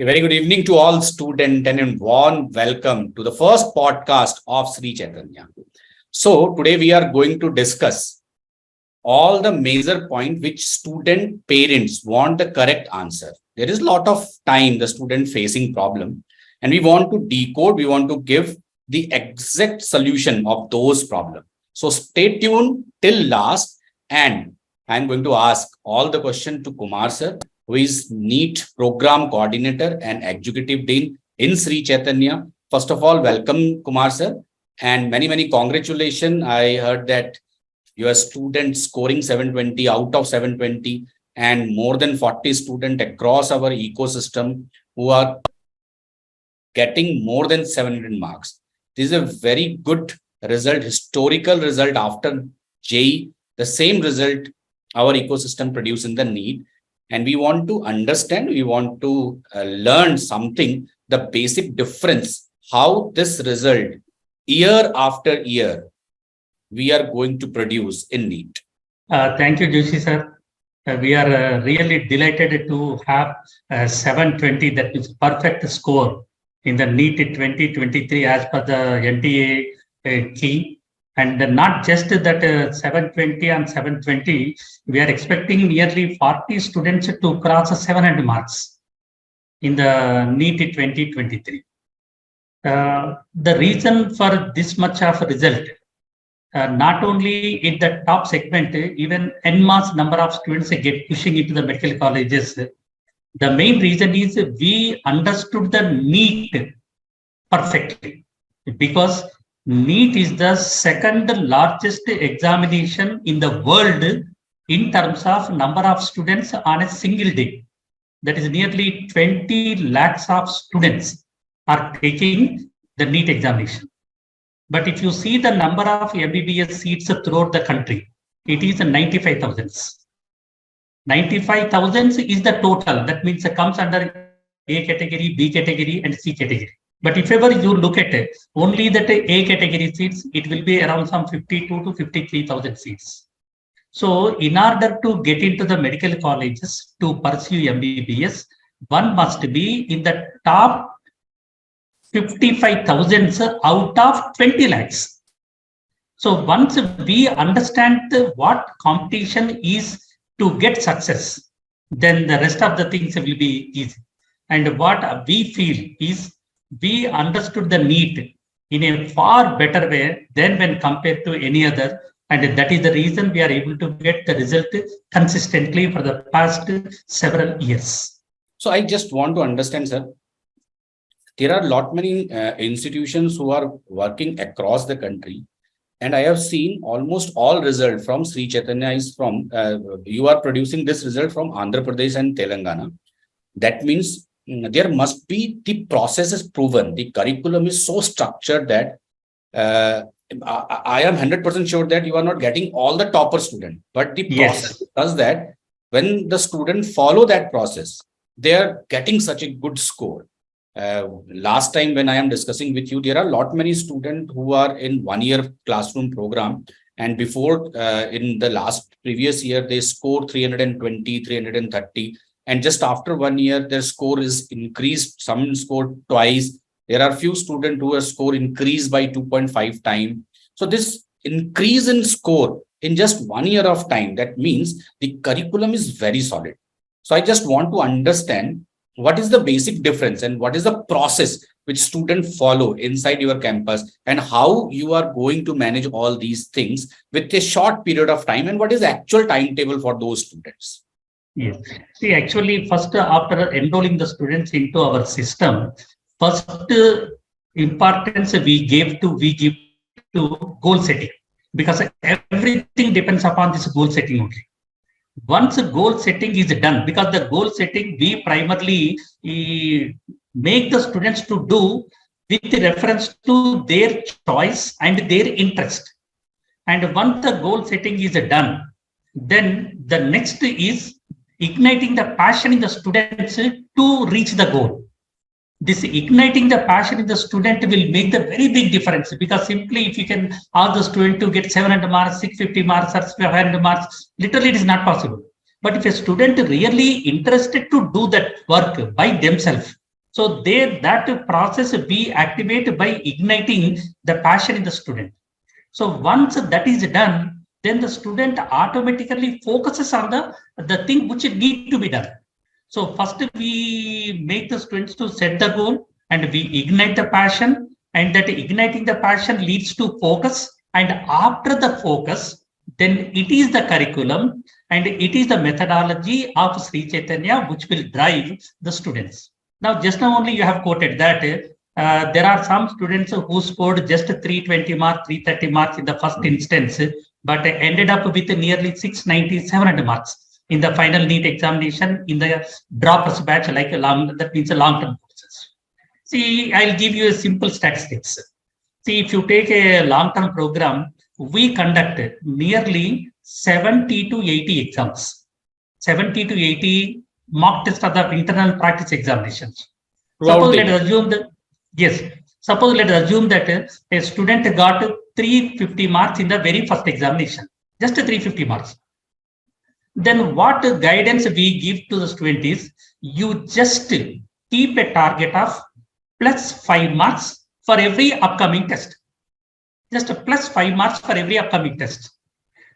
A very good evening to all students and a warm welcome to the first podcast of Sri Chaitanya. So today we are going to discuss all the major point which student parents want the correct answer. There is a lot of time the student facing problem and we want to decode, we want to give the exact solution of those problems. So stay tuned till last and I'm going to ask all the question to Kumar sir, who is NEET Program Coordinator and Executive Dean in Sri Chaitanya. First of all, welcome Kumar sir and many congratulations. I heard that your student scoring 720 out of 720 and more than 40 students across our ecosystem who are getting more than 700 marks. This is a very good result, historical result after JEE, the same result our ecosystem produced in the NEET. And we want to understand, we want to learn something, the basic difference, how this result year after year we are going to produce in NEET. Thank you, Joshi sir. We are really delighted to have 720, that is perfect score in the NEET 2023 as per the NTA key. And not just that 720 and 720, we are expecting nearly 40 students to cross 700 marks in the NEET 2023. The reason for this much of result, not only in the top segment, even en masse number of students get pushing into the medical colleges. The main reason is we understood the NEET perfectly, because NEET is the second largest examination in the world in terms of number of students on a single day. That is nearly 20 lakhs of students are taking the NEET examination. But if you see the number of MBBS seats throughout the country, it is 95,000. 95,000 is the total. That means it comes under A category, B category, and C category. But if ever you look at it, only that A category seats, it will be around some 52 to 53,000 seats. So in order to get into the medical colleges to pursue MBBS, one must be in the top 55,000 out of 20 lakhs. So once we understand what competition is to get success, then the rest of the things will be easy. And what we feel is we understood the NEET in a far better way than when compared to any other. And that is the reason we are able to get the result consistently for the past several years. So I just want to understand, sir, there are a lot many institutions who are working across the country. And I have seen almost all result from Sri Chaitanya is from, you are producing this result from Andhra Pradesh and Telangana. That means there must be the process is proven. The curriculum is so structured that I am 100% sure that you are not getting all the topper student, but the process does that when the student follow that process, they are getting such a good score. Last time when I am discussing with you, there are a lot many students who are in 1 year classroom program. And before in the previous year, they scored 320, 330. And just after 1 year, their score is increased. Some scored twice. There are few students who have score increased by 2.5 times. So this increase in score in just 1 year of time, that means the curriculum is very solid. So I just want to understand what is the basic difference and what is the process which students follow inside your campus and how you are going to manage all these things with a short period of time and what is the actual timetable for those students? Yes. See, actually, first after enrolling the students into our system, first importance we give to goal setting, because everything depends upon this goal setting only. Once goal setting is done, because the goal setting we primarily make the students to do with reference to their choice and their interest. And once the goal setting is done, then the next is igniting the passion in the students to reach the goal. This igniting the passion in the student will make the very big difference, because simply if you can ask the student to get 700 marks, 650 marks or 500 marks, literally it is not possible. But if a student really interested to do that work by themselves, So that process we activate by igniting the passion in the student. So once that is done, then the student automatically focuses on the thing which need to be done. So first we make the students to set the goal and we ignite the passion, and that igniting the passion leads to focus. And after the focus, then it is the curriculum and it is the methodology of Sri Chaitanya which will drive the students. Now, just now only you have quoted that there are some students who scored just 320 marks, 330 marks in the first instance, but ended up with nearly 690, 700 marks in the final NEET examination in the droppers batch, like that means a long-term courses. See, I'll give you a simple statistics. See, if you take a long-term program, we conduct nearly 70 to 80 exams, 70 to 80 mock tests of the internal practice examinations. Suppose let us assume that, yes, suppose let us assume that a student got 350 marks in the very first examination, just 350 marks. Then what guidance we give to the student is, you just keep a target of plus 5 marks for every upcoming test. Just a plus 5 marks for every upcoming test.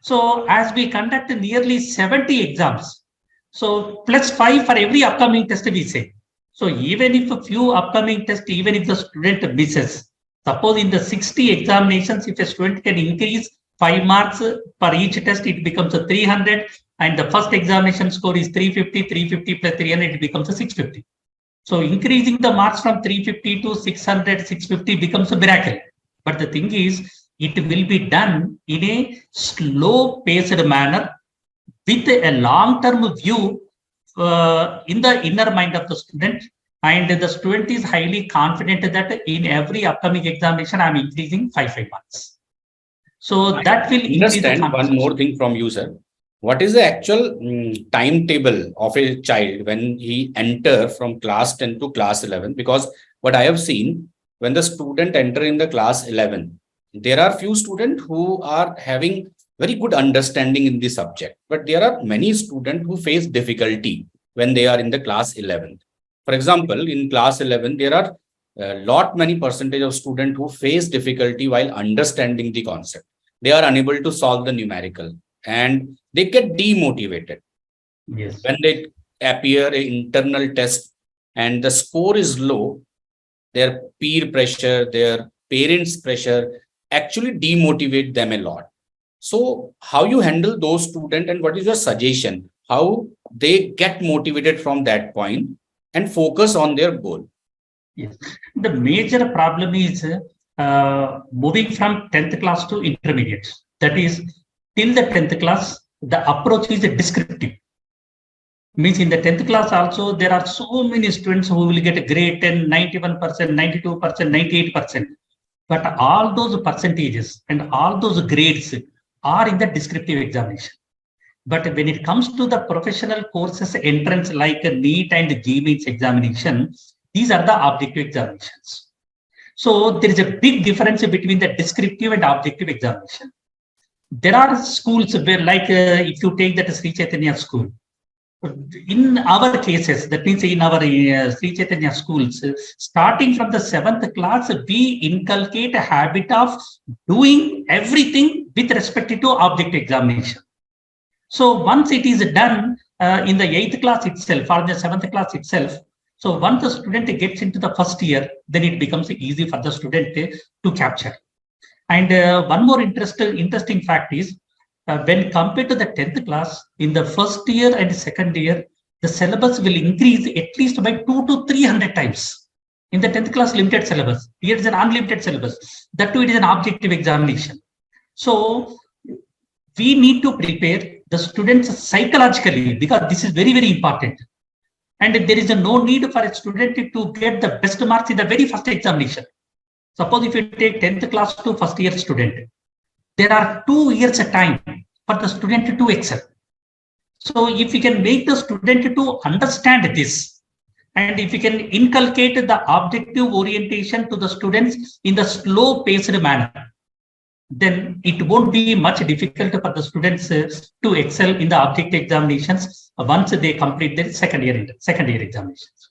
So as we conduct nearly 70 exams, so plus 5 for every upcoming test we say. So even if a few upcoming tests, even if the student misses, suppose in the 60 examinations, if a student can increase 5 marks per each test, it becomes a 300, and the first examination score is 350, 350 plus 300, it becomes a 650. So increasing the marks from 350 to 600, 650 becomes a miracle. But the thing is, it will be done in a slow-paced manner with a long-term view in the inner mind of the student. And the student is highly confident that in every upcoming examination, I'm increasing 5 marks. So that will understand one more thing from you, sir. What is the actual timetable of a child when he enter from class 10 to class 11? Because what I have seen, when the student enter in the class 11, there are few students who are having very good understanding in the subject, but there are many students who face difficulty when they are in the class 11. For example, in class 11, there are many percentage of students who face difficulty while understanding the concept. They are unable to solve the numerical and they get demotivated. Yes. When they appear an internal test and the score is low, their peer pressure, their parents' pressure actually demotivate them a lot. So how you handle those students and what is your suggestion? How they get motivated from that point and focus on their goal? Yes. The major problem is moving from 10th class to intermediate. That is, till the 10th class, the approach is descriptive. Means in the 10th class also, there are so many students who will get a grade 10, 91%, 92%, 98%. But all those percentages and all those grades are in the descriptive examination. But when it comes to the professional courses entrance like NEET and GMAT examination, these are the objective examinations. So there is a big difference between the descriptive and objective examination. There are schools where, like if you take that Sri Chaitanya school, in our cases, that means in our Sri Chaitanya schools, starting from the 7th class, we inculcate a habit of doing everything with respect to objective examination. So once it is done in the 8th class itself or the 7th class itself, so once the student gets into the first year, then it becomes easy for the student to capture. And one more interesting fact is, when compared to the 10th class, in the first year and second year, the syllabus will increase at least by 200 to 300 times. In the 10th class limited syllabus, here is an unlimited syllabus. That too, it is an objective examination. So we need to prepare the students psychologically, because this is very, very important. And there is no need for a student to get the best marks in the very first examination. Suppose if you take 10th class to first year student, there are 2 years of time for the student to excel. So if we can make the student to understand this, and if we can inculcate the objective orientation to the students in the slow-paced manner, then it won't be much difficult for the students to excel in the objective examinations once they complete their second year examinations.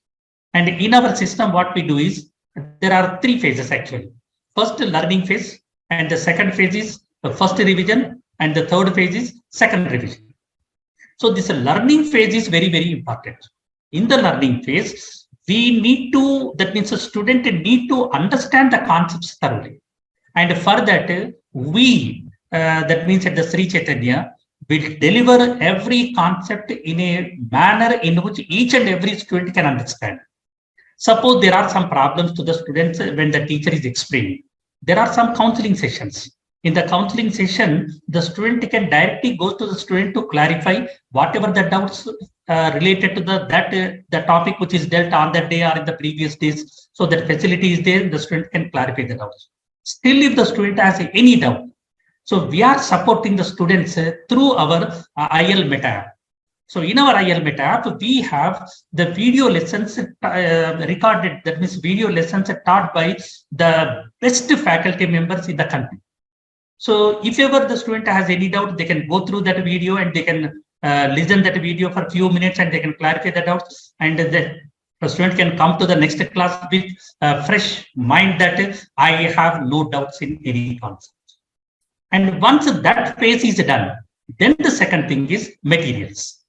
And in our system, what we do is there are three phases actually. First, learning phase, and the second phase is the first revision, and the third phase is second revision. So this learning phase is very, very important. In the learning phase, we need to, that means a student need to understand the concepts thoroughly. And for that, we, that means at the Sri Chaitanya, will deliver every concept in a manner in which each and every student can understand. Suppose there are some problems to the students when the teacher is explaining. There are some counseling sessions. In the counseling session, the student can directly go to the student to clarify whatever the doubts related to the topic which is dealt on that day or in the previous days. So that facility is there, the student can clarify the doubts. Still, if the student has any doubt, so we are supporting the students through our IL Meta app. So in our IL Meta app, we have the video lessons recorded, that means video lessons taught by the best faculty members in the country. So if ever the student has any doubt, they can go through that video and they can listen that video for a few minutes and they can clarify the doubts, and the student can come to the next class with a fresh mind that I have no doubts in any concept. And once that phase is done, then the second thing is materials.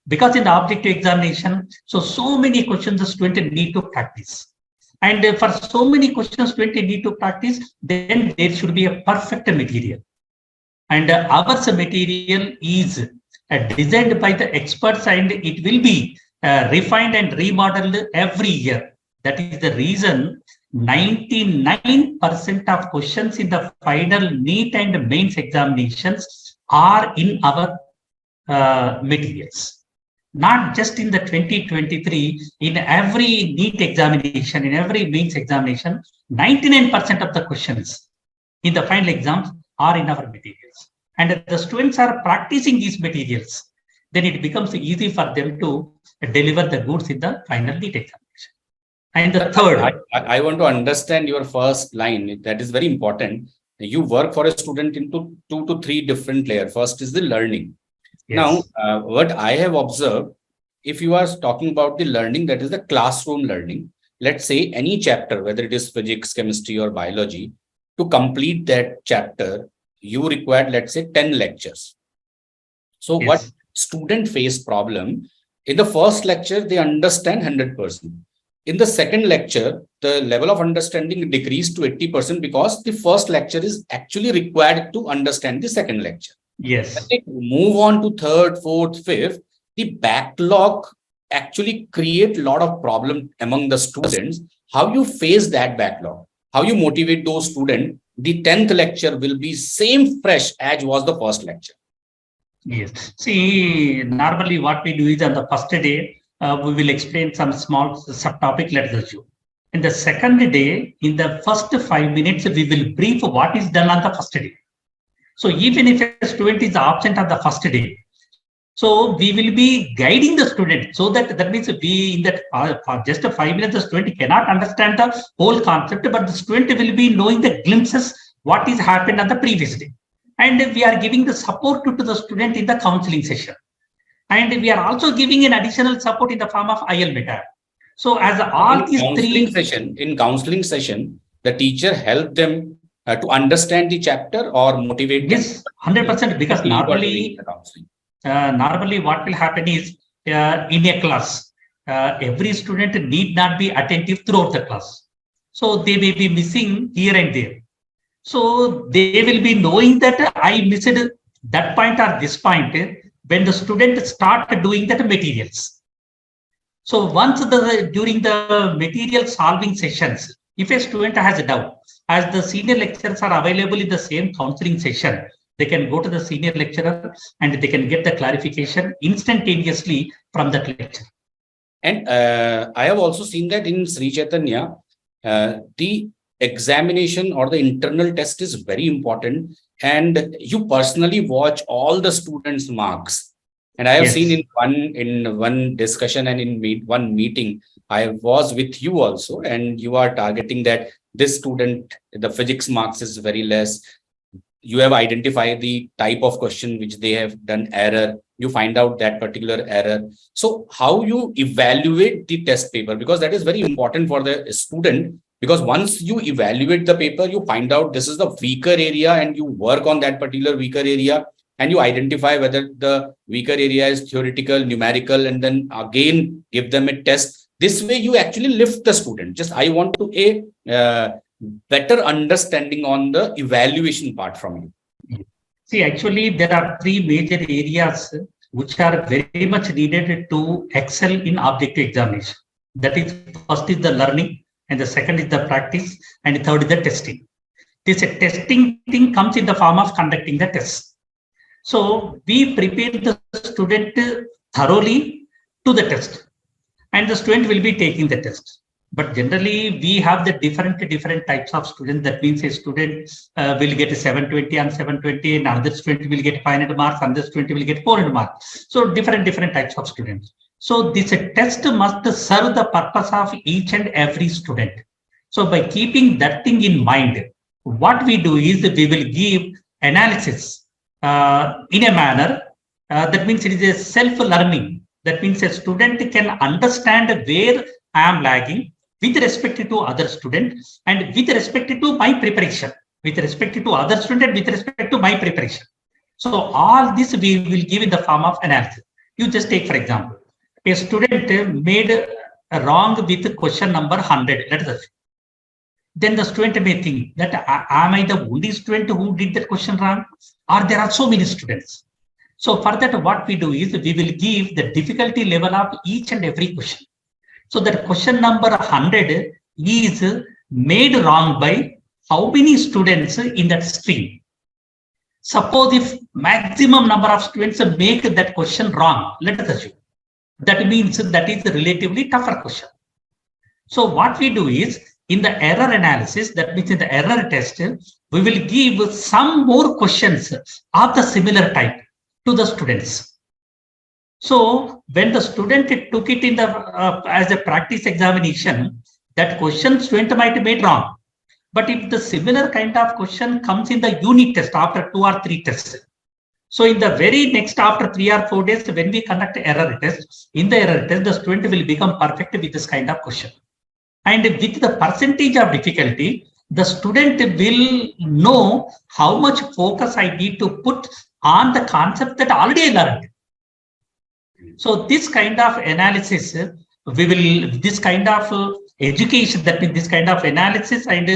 Because in the objective examination, so many questions the student need to practice. And for so many questions student need to practice, then there should be a perfect material. And our material is designed by the experts, and it will be refined and remodeled every year. That is the reason 99% of questions in the final NEET and mains examinations are in our materials. Not just in the 2023, in every NEET examination, in every mains examination, 99% of the questions in the final exams are in our materials. And if the students are practicing these materials, then it becomes easy for them to deliver the goods in the final NEET examination. And the third, I want to understand your first line. That is very important. You work for a student into 2 to 3 different layers. First is the learning. yes. Now, what I have observed, if you are talking about the learning, that is the classroom learning. Let's say any chapter, whether it is physics, chemistry, or biology, to complete that chapter, you require, let's say, 10 lectures. So Yes. what student face problem, in the first lecture, they understand 100%. In the second lecture, the level of understanding decreased to 80% because the first lecture is actually required to understand the second lecture. Yes. When they move on to third, fourth, fifth, the backlog actually create a lot of problem among the students. How you face that backlog? How you motivate those students? The 10th lecture will be same fresh as was the first lecture. Yes. See, normally what we do is on the first day, we will explain some small subtopic, let's assume. In the second day, in the first 5 minutes, we will brief what is done on the first day. So even if a student is absent on the first day, so we will be guiding the student, so that means we in that for just 5 minutes, the student cannot understand the whole concept, but the student will be knowing the glimpses what is happened on the previous day. And we are giving the support to the student in the counseling session. And we are also giving an additional support in the form of IL Meta. So as all these three in counseling session, the teacher help them to understand the chapter or motivate them. Yes, 100%, because normally what will happen is in a class, every student need not be attentive throughout the class. So they may be missing here and there. So they will be knowing that I missed that point or this point when the student start doing that materials. So once during the material solving sessions, if a student has a doubt, as the senior lecturers are available in the same counseling session, they can go to the senior lecturer and they can get the clarification instantaneously from that lecture. And I have also seen that in Sri Chaitanya, the examination or the internal test is very important, and you personally watch all the students' marks. And I have seen in one discussion and in one meeting, I was with you also, and you are targeting that this student, the physics marks is very less. You have identified the type of question which they have done error. you find out that particular error. So how you evaluate the test paper, because that is very important for the student, because once you evaluate the paper, you find out this is the weaker area and you work on that particular weaker area, and you identify whether the weaker area is theoretical, numerical, and then again give them a test. This way you actually lift the student. Just I want to better understanding on the evaluation part from you. See, actually, there are three major areas which are very much needed to excel in objective examination. That is, first is the learning, and the second is the practice, and the third is the testing. This testing thing comes in the form of conducting the test. So we prepare the student thoroughly to the test, and the student will be taking the test. But generally, we have the different types of students. That means a student will get a 720 on 720, and another student will get 500 marks, another student will get 400 marks. So different types of students. So this test must serve the purpose of each and every student. So by keeping that thing in mind, what we do is we will give analysis in a manner that means it is a self-learning. That means a student can understand where I am lagging with respect to other students and with respect to my preparation, with respect to other student, with respect to my preparation. So all this we will give in the form of analysis. You just take, for example, a student made a wrong with question number 100. Let us assume. Then the student may think that am I the only student who did that question wrong, or there are so many students? So for that, what we do is we will give the difficulty level of each and every question. So that question number 100 is made wrong by how many students in that stream. Suppose if maximum number of students make that question wrong, let us assume. That means that is a relatively tougher question. So what we do is in the error analysis, that means in the error test, we will give some more questions of the similar type to the students. So when the student took it in the as a practice examination, that question student might have made wrong. But if the similar kind of question comes in the unit test after 2 or 3 tests, so in the very next after 3 or 4 days, when we conduct error test, in the error test, the student will become perfect with this kind of question. And with the percentage of difficulty, the student will know how much focus I need to put on the concept that already I learned. So this kind of analysis, this kind of education, that means this kind of analysis and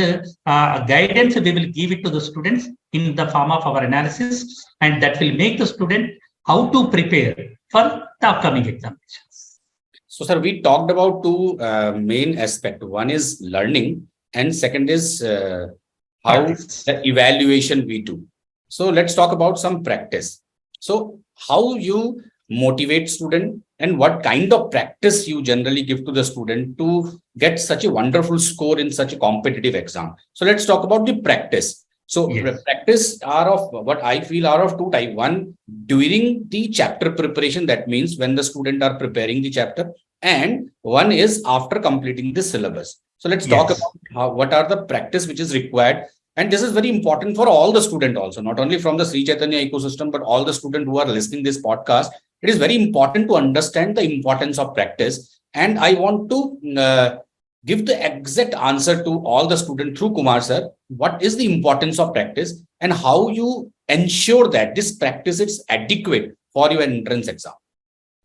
guidance, we will give it to the students in the form of our analysis, and that will make the student how to prepare for the upcoming examinations. So, sir, we talked about two main aspects. One is learning, and second is how the evaluation we do. So let's talk about some practice. So how you motivate student and what kind of practice you generally give to the student to get such a wonderful score in such a competitive exam. So let's talk about the practice. So practice are of what I feel are of two types. One, during the chapter preparation, that means when the student are preparing the chapter, and one is after completing the syllabus. So let's talk about what are the practice which is required. And this is very important for all the student also, not only from the Sri Chaitanya ecosystem, but all the students who are listening this podcast. It is very important to understand the importance of practice. And I want to give the exact answer to all the students through Kumar sir. What is the importance of practice and how you ensure that this practice is adequate for your entrance exam?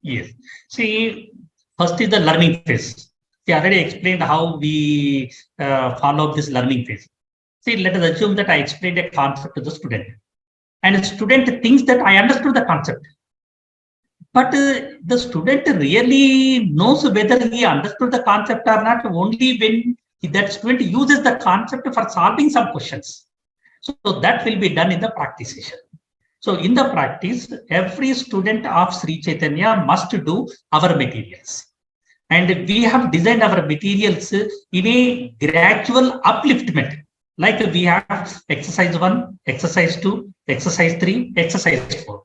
Yes. See, first is the learning phase. See, I already explained how we follow this learning phase. See, let us assume that I explained a concept to the student, and the student thinks that I understood the concept. But the student really knows whether he understood the concept or not only when that student uses the concept for solving some questions. So that will be done in the practice session. So in the practice, every student of Sri Chaitanya must do our materials. And we have designed our materials in a gradual upliftment. Like we have exercise 1, exercise 2, exercise 3, exercise 4.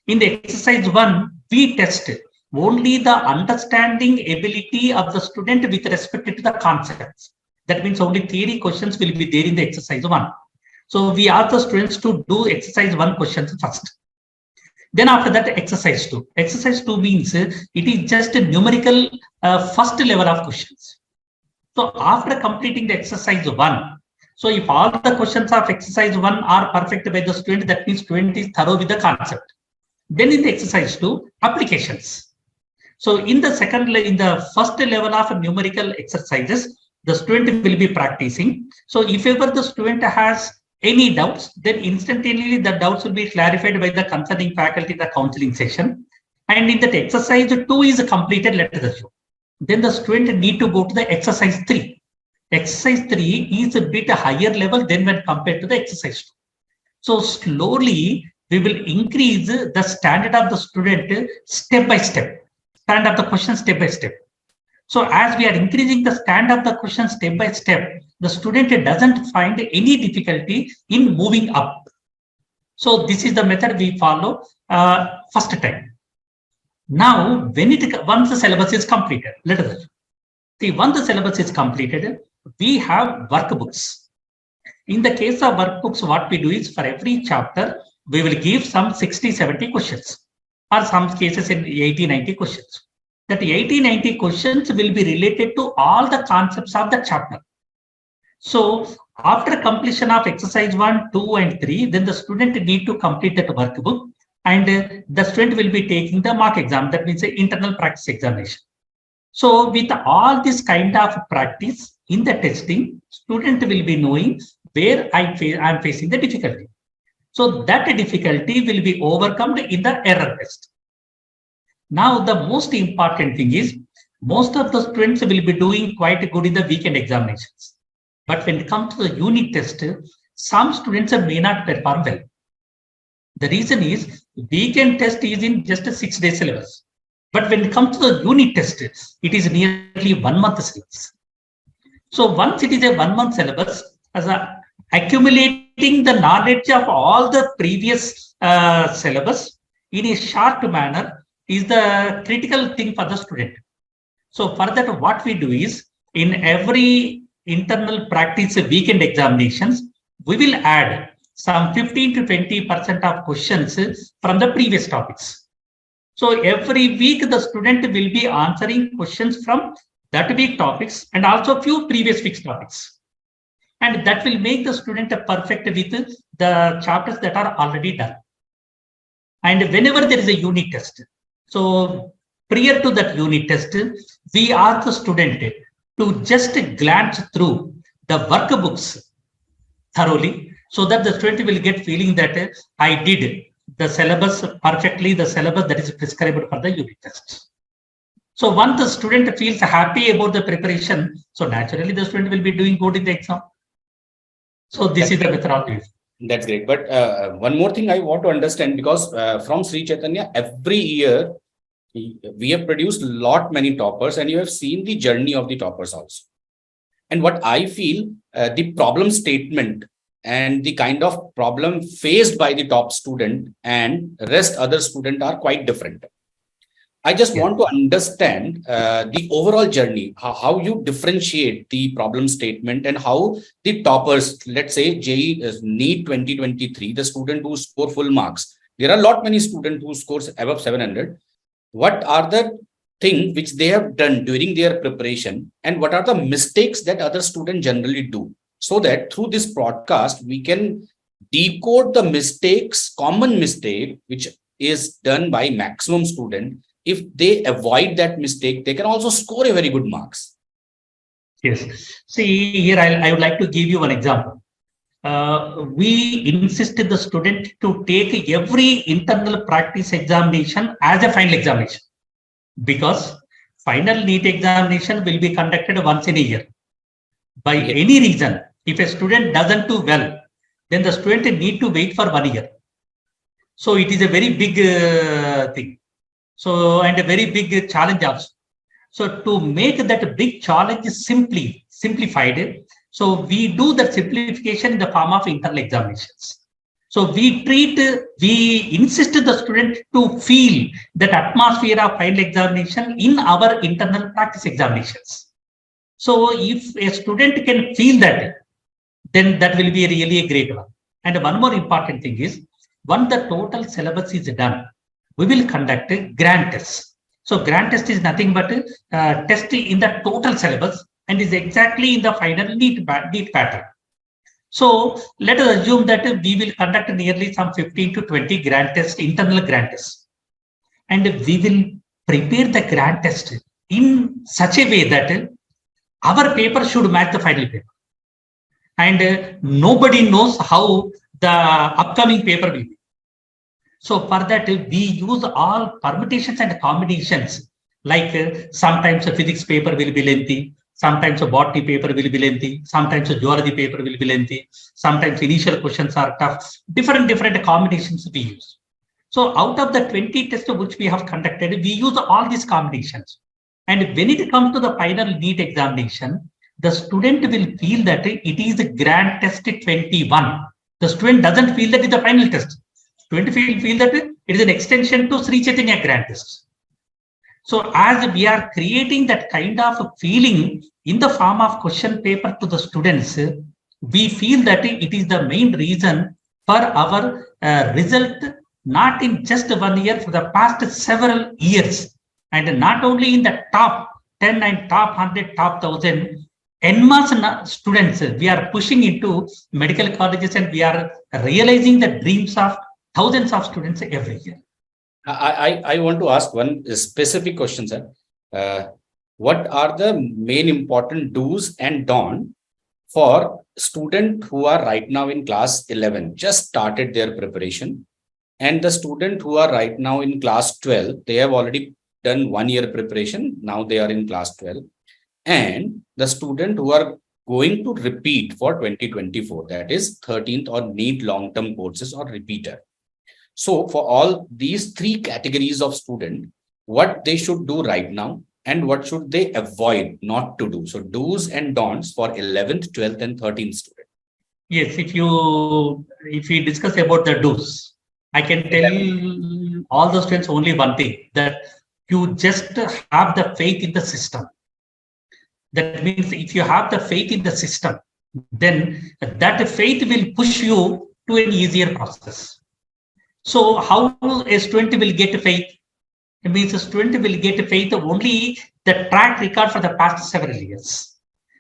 In the exercise 1, we test only the understanding ability of the student with respect to the concepts. That means only theory questions will be there in the exercise 1. So we ask the students to do exercise 1 questions first. Then after that, exercise 2. Exercise 2 means it is just a numerical first level of questions. So after completing the exercise 1, so if all the questions of exercise 1 are perfect by the student, that means student is thorough with the concept. Then in the exercise 2, applications. So in the first level of numerical exercises, the student will be practicing. So if ever the student has any doubts, then instantaneously the doubts will be clarified by the concerning faculty in the counseling session. And in that exercise 2 is completed, let us assume. Then the student need to go to the exercise 3. Exercise 3 is a bit higher level than when compared to the exercise 2. So slowly we will increase the standard of the student step by step, standard of the question step by step. So as we are increasing the standard of the question step by step, the student doesn't find any difficulty in moving up. So this is the method we follow first time. Now, once the syllabus is completed, let us see, once the syllabus is completed, we have workbooks. In the case of workbooks, what we do is for every chapter, we will give some 60, 70 questions, or some cases in 80, 90 questions. That 80, 90 questions will be related to all the concepts of the chapter. So after completion of exercise 1, 2, and 3, then the student need to complete that workbook, and the student will be taking the mock exam. That means the internal practice examination. So with all this kind of practice in the testing, student will be knowing where I am facing the difficulty. So that difficulty will be overcome in the error test. Now, the most important thing is most of the students will be doing quite good in the weekend examinations. But when it comes to the unit test, some students may not perform well. The reason is weekend test is in just a 6-day syllabus. But when it comes to the unit test, it is nearly 1 month syllabus. So once it is a 1 month syllabus, as accumulating the knowledge of all the previous syllabus in a short manner is the critical thing for the student. So for that, what we do is in every internal practice weekend examinations, we will add some 15 to 20% of questions from the previous topics. So every week, the student will be answering questions from that week topics and also few previous week's topics. And that will make the student perfect with the chapters that are already done. And whenever there is a unit test, so prior to that unit test, we ask the student to just glance through the workbooks thoroughly, so that the student will get feeling that I did the syllabus perfectly, the syllabus that is prescribed for the unit test. So once the student feels happy about the preparation, so naturally the student will be doing good in the exam. So this is the methodology. That's great. But one more thing I want to understand, because from Sri Chaitanya, every year we have produced many toppers, and you have seen the journey of the toppers also. And what I feel, the problem statement and the kind of problem faced by the top student and rest other student are quite different. I just want to understand the overall journey, how you differentiate the problem statement and how the toppers, let's say JEE NEET 2023, the student who score full marks. There are many students who scores above 700. What are the things which they have done during their preparation, and what are the mistakes that other students generally do? So that through this broadcast, we can decode the mistakes, common mistake, which is done by maximum student. If they avoid that mistake, they can also score a very good marks. Yes. See, here I would like to give you one example. We insisted the student to take every internal practice examination as a final examination, because final NEET examination will be conducted once in a year. By any reason, if a student doesn't do well, then the student need to wait for 1 year. So it is a very big thing. So, and a very big challenge also. So to make that big challenge simplified, so we do the simplification in the form of internal examinations. So we insist the student to feel that atmosphere of final examination in our internal practice examinations. So if a student can feel that, then that will be really a great one. And one more important thing is, once the total syllabus is done, we will conduct a grand test. So grand test is nothing but a test in the total syllabus and is exactly in the final NEET pattern. So let us assume that we will conduct nearly some 15 to 20 grand tests, internal grand tests. And we will prepare the grand test in such a way that our paper should match the final paper. And nobody knows how the upcoming paper will be. So for that, we use all permutations and combinations. Like sometimes a physics paper will be lengthy, sometimes a botany paper will be lengthy, sometimes a geology paper will be lengthy, sometimes initial questions are tough, different combinations we use. So out of the 20 tests which we have conducted, we use all these combinations. And when it comes to the final NEET examination, the student will feel that it is a grand test 21. The student doesn't feel that it is the final test. Student feel that it is an extension to Sri Chaitanya grand test. So as we are creating that kind of feeling in the form of question paper to the students, we feel that it is the main reason for our result, not in just 1 year, for the past several years. And not only in the top 10 and top 100, top 1000, NMAS students, we are pushing into medical colleges and we are realizing the dreams of thousands of students every year. I want to ask one specific question, sir. What are the main important do's and don'ts for students who are right now in class 11, just started their preparation, and the student who are right now in class 12, they have already done 1 year preparation, now they are in class 12, and the student who are going to repeat for 2024, that is 13th or NEET long-term courses or repeater. So for all these three categories of student, what they should do right now and what should they avoid not to do? So do's and don'ts for 11th, 12th and 13th student. Yes, if we discuss about the do's, I can tell all the students only one thing, that you just have the faith in the system. That means if you have the faith in the system, then that faith will push you to an easier process. So how a student will get faith? It means a student will get faith only the track record for the past several years.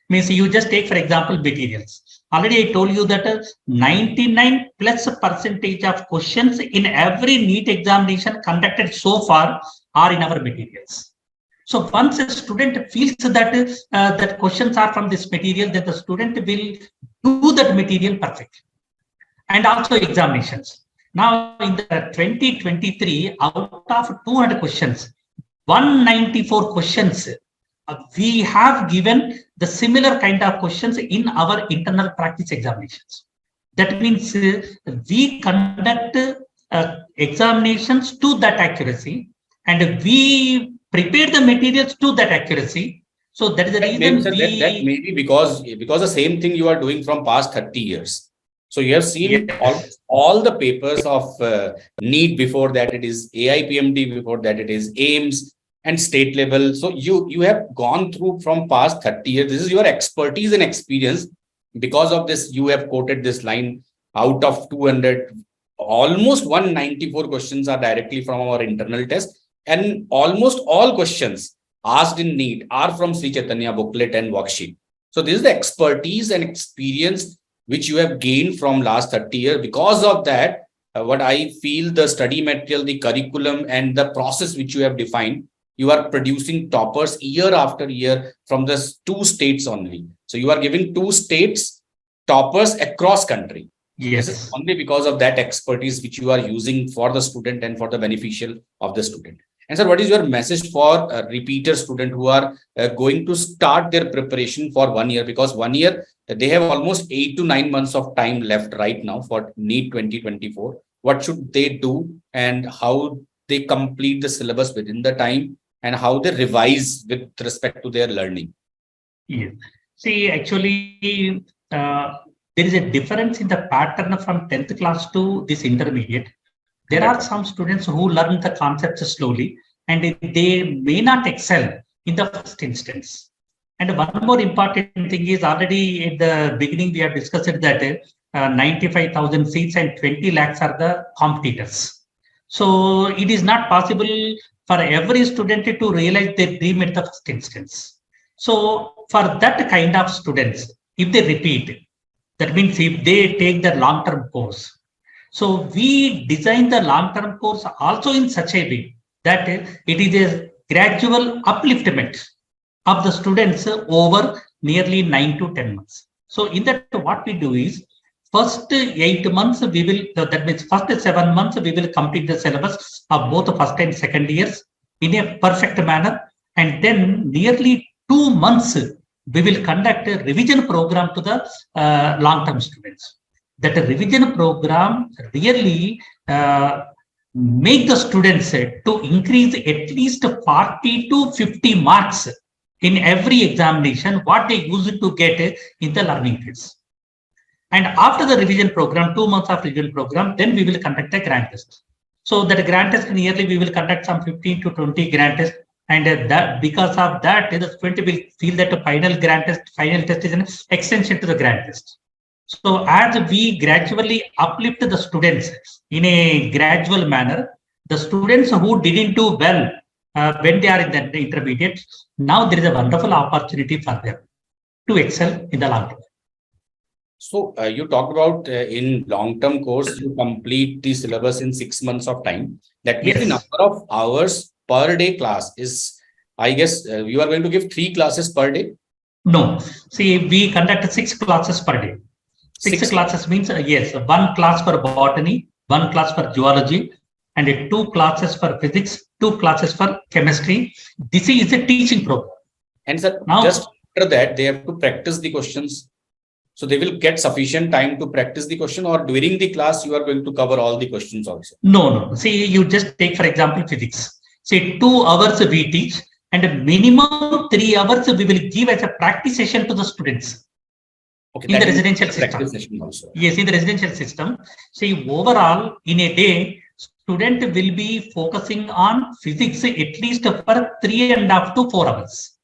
Means you just take, for example, materials. Already I told you that 99+% of questions in every NEET examination conducted so far are in our materials. So once a student feels that that questions are from this material, then the student will do that material perfectly. And also examinations. Now in the 2023, out of 200 questions, 194 questions, we have given the similar kind of questions in our internal practice examinations. That means we conduct examinations to that accuracy and we prepare the materials to that accuracy. So that is the reason that may be because the same thing you are doing from past 30 years. So you have seen all the papers of NEET, before that it is AIPMD, before that it is AIMS and state level. So you have gone through from past 30 years. This is your expertise and experience. Because of this, you have quoted this line, out of 200, almost 194 questions are directly from our internal test. And almost all questions asked in NEET are from Sri Chaitanya booklet and worksheet. So this is the expertise and experience which you have gained from last 30 years. Because of that, what I feel, the study material, the curriculum and the process which you have defined, you are producing toppers year after year from the 2 states only. So you are giving 2 states toppers across country. Yes. This is only because of that expertise which you are using for the student and for the beneficial of the student. And sir, what is your message for a repeater student who are going to start their preparation for 1 year? Because 1 year, they have almost 8 to 9 months of time left right now for NEET 2024. What should they do and how they complete the syllabus within the time and how they revise with respect to their learning? Yes. See, actually, there is a difference in the pattern from 10th class to this intermediate. There are some students who learn the concepts slowly and they may not excel in the first instance. And one more important thing is, already at the beginning we have discussed that 95,000 seats and 20 lakhs are the competitors. So it is not possible for every student to realize their dream at the first instance. So for that kind of students, if they repeat, that means if they take the long-term course. So we design the long-term course also in such a way that it is a gradual upliftment of the students over nearly 9 to 10 months. So in that, what we do is first 8 months, we will, that means first 7 months, we will complete the syllabus of both first and second years in a perfect manner. And then nearly 2 months, we will conduct a revision program to the long-term students. That revision program really make the students to increase at least 40 to 50 marks in every examination, what they used to get in the learning fields. And after the revision program, 2 months of revision program, then we will conduct a grand test. So that grand test, nearly we will conduct some 15 to 20 grand tests. And that because of that, the student will feel that the final test is an extension to the grand test. So as we gradually uplift the students in a gradual manner, the students who didn't do well when they are in the intermediate, now there is a wonderful opportunity for them to excel in the long term. So you talked about in long-term course, you complete the syllabus in 6 months of time. That means the number of hours per day class is, I guess, you are going to give 3 classes per day? No. See, we conduct 6 classes per day. 6 classes means, yes, 1 class for botany, 1 class for zoology, and 2 classes for physics, 2 classes for chemistry. This is a teaching program. And sir, now, just after that, they have to practice the questions. So they will get sufficient time to practice the question, or during the class, you are going to cover all the questions also? No. See, you just take, for example, physics. Say 2 hours we teach, and minimum 3 hours we will give as a practice session to the students. Okay, in the residential system. Also. Yes, in the residential system. See, overall, in a day, student will be focusing on physics at least for 3.5 to 4 hours.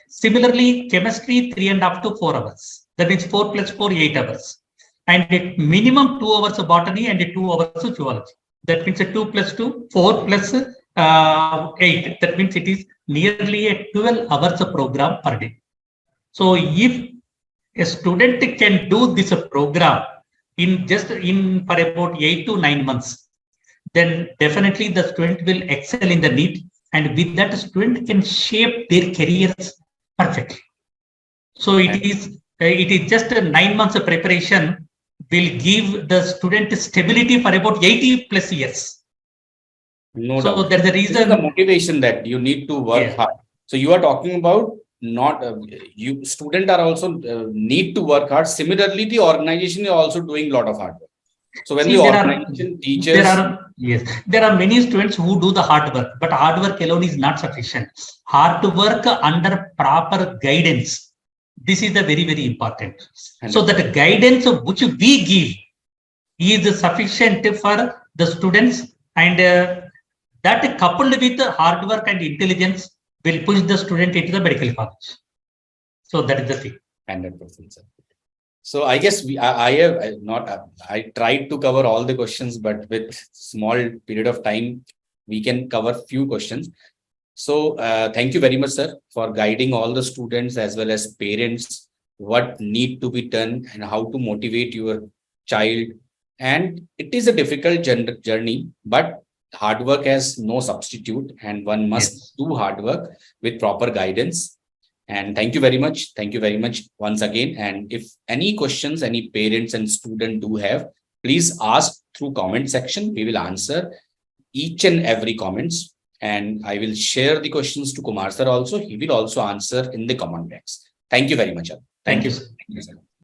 Similarly, chemistry 3.5 to 4 hours. That means 4 plus 4, 8 hours. And minimum 2 hours of botany and 2 hours of zoology. That means 2 plus 2, 4 plus 8. That means it is nearly a 12 hours of program per day. So if a student can do this program for about 8 to 9 months, then definitely the student will excel in the NEET, and with that student can shape their careers perfectly. So it is just a 9 months of preparation will give the student stability for about 80 plus years. No doubt. So there's a reason. This is the motivation that you need to work hard. So you are talking about not you students are also need to work hard. Similarly, the organization is also doing a lot of hard work. So when the organization teaches, there are many students who do the hard work, but hard work alone is not sufficient. Hard work under proper guidance, this is the very, very important. So that the guidance which we give is sufficient for the students, and that coupled with hard work and intelligence will push the student into the medical college. So that is the thing. 100%, sir. So I guess I tried to cover all the questions, but with small period of time, we can cover few questions. So thank you very much, sir, for guiding all the students as well as parents what need to be done and how to motivate your child. And it is a difficult journey, but hard work has no substitute, and one must do hard work with proper guidance. And thank you very much. Thank you very much once again. And if any questions, any parents and students do have, please ask through comment section. We will answer each and every comments. And I will share the questions to Kumar sir also. He will also answer in the comment box. Thank you very much. Thank you. Thank you, sir.